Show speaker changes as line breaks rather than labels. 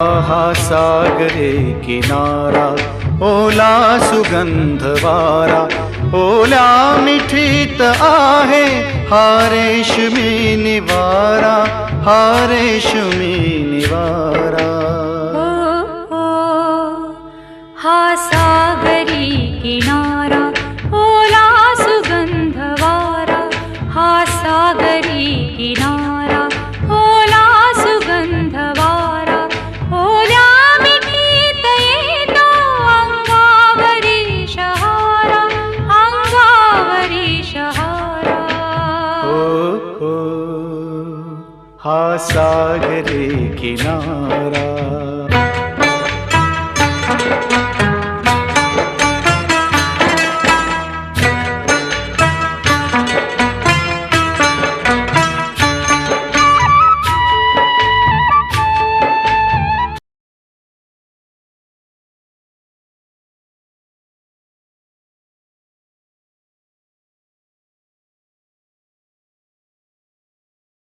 हा सागरे किनारा, ओला सुगंध वारा, ओल्या मिठीत आहे हा रेशमी निवारा, हा रेशमी निवारा.
हा सागरी किनारा, ओला सुगंध वारा, हा सागरी किनारा, ओला सुगंध वारा, ओल्या मिठीत येतो अंगावरी शहारा, अंगावरी शहारा.
हो, हा सागरी किनारा.